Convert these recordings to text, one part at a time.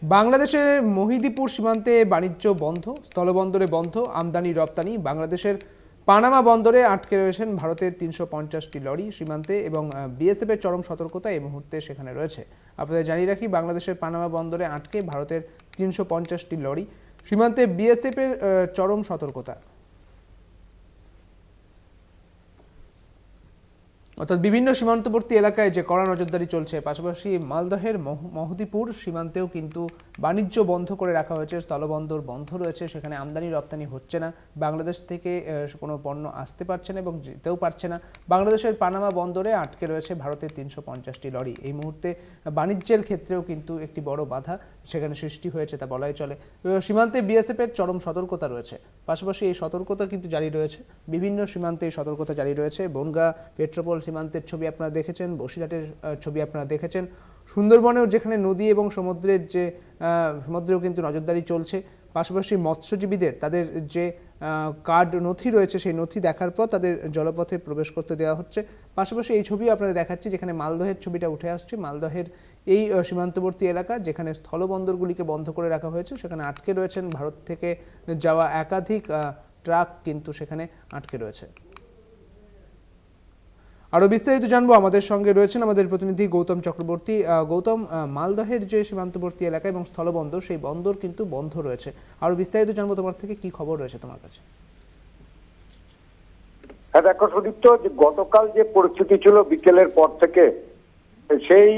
বাংলাদেশের মহিদীপুর সীমান্তে বাণিজ্য বন্ধ, স্থলবন্দরে বন্ধ আমদানি রপ্তানি। বাংলাদেশের পানামা বন্দরে আটকে রয়েছেন ভারতের ৩৫০টি লরি সীমান্তে, এবং বিএসএফ এর চরম সতর্কতা এই মুহূর্তে সেখানে রয়েছে। আপনাদের জানিয়ে রাখি, বাংলাদেশের পানামা বন্দরে আটকে ভারতের ৩৫০টি লরি সীমান্তে, বিএসএফ এর চরম সতর্কতা। অর্থাৎ বিভিন্ন সীমান্তবর্তী এলাকায় যে কড়া নজরদারি চলছে, পাশাপাশি মালদহের মহদীপুর সীমান্তেও কিন্তু বাণিজ্য বন্ধ করে রাখা হয়েছে, স্থলবন্দর বন্ধ রয়েছে, সেখানে আমদানি রপ্তানি হচ্ছে না, বাংলাদেশ থেকে কোনো পণ্য আসতে পারছে না এবং যেতেও পারছে না। বাংলাদেশের পানামা বন্দরে আটকে রয়েছে ভারতের ৩৫০টি লরি। এই মুহূর্তে বাণিজ্যের ক্ষেত্রেও কিন্তু একটি বড় বাধা সেখানে সৃষ্টি হয়েছে, তা বলাই চলে। সীমান্তে বিএসএফ এর চরম সতর্কতা রয়েছে, পাশাপাশি এই সতর্কতা কিন্তু জারি রয়েছে, বিভিন্ন সীমান্তে এই সতর্কতা জারি রয়েছে। বনগাঁ পেট্রোপোল সীমান্তের ছবি আপনারা দেখেছেন, বসিরহাটের ছবি আপনারা দেখেছেন, সুন্দরবনেও যেখানে নদী এবং সমুদ্রের যে সমুদ্রেও কিন্তু নজরদারি চলছে। পাশাপাশি মৎস্যজীবীদের তাদের যে কার্ড নথি রয়েছে, সেই নথি দেখার পর তাদের জলপথে প্রবেশ করতে দেওয়া হচ্ছে। পাশাপাশি এই ছবি আপনাদের দেখাচ্ছি, যেখানে মালদহের ছবিটা উঠে আসছে। মালদহের এই সীমান্তবর্তী এলাকা, যেখানে স্থলবন্দরগুলিকে বন্ধ করে রাখা হয়েছে, সেখানে আটকে রয়েছেন ভারত থেকে যাওয়া একাধিক ট্রাক কিন্তু সেখানে আটকে রয়েছে। আরও বিস্তারিত জানবো, আমাদের সঙ্গে রয়েছেন আমাদের প্রতিনিধি গৌতম চক্রবর্তী। গৌতম, মালদহের যে সীমান্তবর্তী এলাকা এবং স্থলবন্দর, সেই বন্দর কিন্তু বন্ধ রয়েছে। আরও বিস্তারিত জানবো তোমার থেকে, কি খবর রয়েছে তোমার কাছে? হ্যাঁ দেখো সুদীপ্ত, যে গতকাল যে পরিস্থিতি ছিল বিকেলের পর থেকে, সেই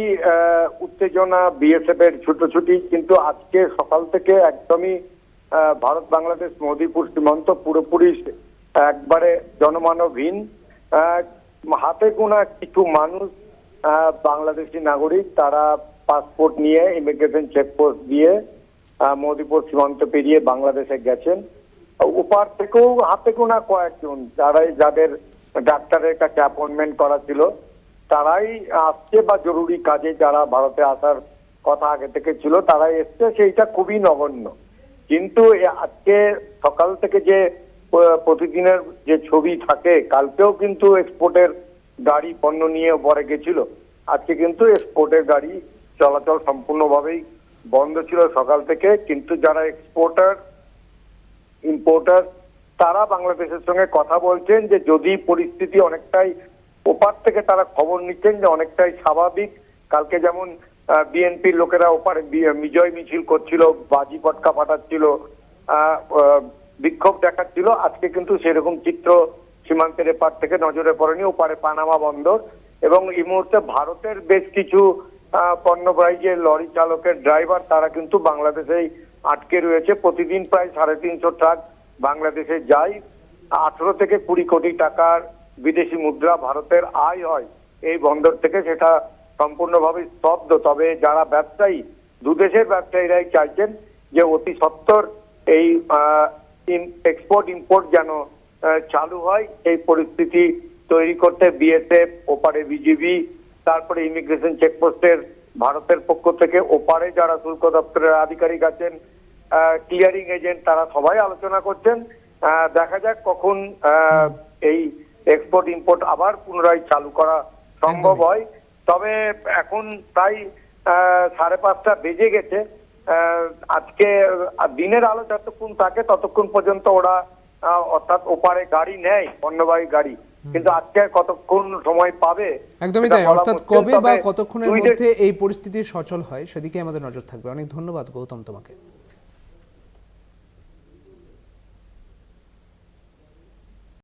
উত্তেজনা, বিএসএফ এর ছুটোছুটি, কিন্তু আজকে সকাল থেকে একদমই ভারত বাংলাদেশ মহদীপুর সীমান্ত পুরোপুরি একবারে জনমানবহীন। হাতে গোনা কিছু মানুষ বাংলাদেশি নাগরিক, তারা পাসপোর্ট নিয়ে ইমিগ্রেশন চেকপোস্ট দিয়ে মহদীপুর সীমান্ত পেরিয়ে বাংলাদেশে গেছেন। ওপার থেকেও হাতে গোনা কয়েকজন, যাদের ডাক্তারের কাছে অ্যাপয়েন্টমেন্ট করা ছিল, তারাই আসছে, বা জরুরি কাজে যারা ভারতে আসার কথা আগে থেকে ছিল তারাই এসছে, সেইটা খুবই নগণ্য। কিন্তু আজকে সকাল থেকে যে প্রতিদিনের যে ছবি থাকে, কালকেও কিন্তু এক্সপোর্টের গাড়ি পণ্য নিয়ে ওপরে গেছিল, আজকে কিন্তু এক্সপোর্টের গাড়ি চলাচল সম্পূর্ণভাবেই বন্ধ ছিল সকাল থেকে। কিন্তু যারা এক্সপোর্টার ইম্পোর্টার, তারা বাংলাদেশের সঙ্গে কথা বলছেন যে যদি পরিস্থিতি অনেকটাই, ওপার থেকে তারা খবর নিচ্ছেন যে অনেকটাই স্বাভাবিক। কালকে যেমন বিএনপির লোকেরা ওপারে বিজয় মিছিল করছিল, বাজি পটকা ফাটাচ্ছিল, বিক্ষোভ দেখাচ্ছিল, আজকে কিন্তু সেরকম চিত্র সীমান্তের এপার থেকে নজরে পড়েনি। ওপারে পানামা বন্দর এবং এই মুহূর্তে ভারতের বেশ কিছু পণ্যবাহী যে লরি চালকের ড্রাইভার, তারা কিন্তু বাংলাদেশেই আটকে রয়েছে। প্রতিদিন প্রায় 350 ট্রাক বাংলাদেশে যায়। 18 থেকে 20 কোটি টাকার বিদেশি মুদ্রা ভারতের আয় হয় এই বন্দর থেকে, সেটা সম্পূর্ণভাবে স্তব্ধ। তবে যারা ব্যবসায়ী, দুদেশের ব্যবসায়ীরাই চাইছেন যে অতি সত্বর এই এক্সপোর্ট ইম্পোর্ট যেন চালু হয়। এই পরিস্থিতি তৈরি করতে বিএসএফ, ওপারে বিজিবি, তারপরে ইমিগ্রেশন চেকপোস্টের ভারতের পক্ষ থেকে ওপারে যারা শুল্ক দপ্তরের আধিকারিক আছেন, ক্লিয়ারিং এজেন্ট, তারা সবাই আলোচনা করছেন। দেখা যাক কখন এই এক্সপোর্ট ইম্পোর্ট আবার পুনরায় চালু করা সম্ভব হয়। তবে এখন প্রায় 5:30 বেজে গেছে। আজকে দিনের আলো যতক্ষণ থাকে ততক্ষণ পর্যন্ত ওরা অর্থাৎ ওপারে গাড়ি নেয়, পণ্যবাহী গাড়ি, কিন্তু আজকে কতক্ষণ সময় পাবে একদমই তাই। অর্থাৎ কবে বা কতক্ষণের মধ্যে এই পরিস্থিতি সচল হয়, সেদিকে আমাদের নজর থাকবে। অনেক ধন্যবাদ গৌতম তোমাকে।